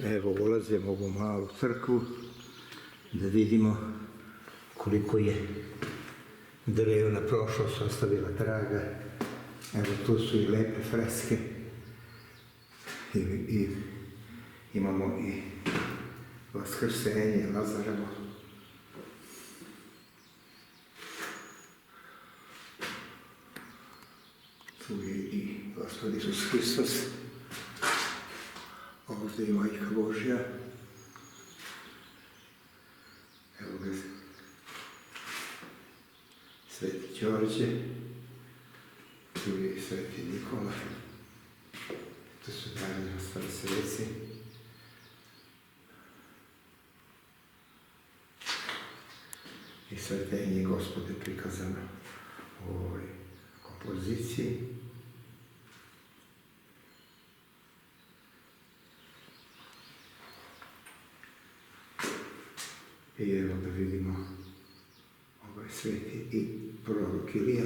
Evo, ulazimo u ovu malu crkvu da vidimo koliko je drevna prošlost ostavila traga. Evo, tu su i lepe freske i imamo i Vaskrsenje Lazarevo. Tu je i Gospod Isus Hristos. Ovdje je Majka Božja. Evo ga Sveti Đorđe. Tu je i Sveti Nikola. Tu su dalje ostali sveci. I svetenje Gospode prikazano u ovoj kompoziciji. I evo da vidimo ovaj sveti i prorok Ilija.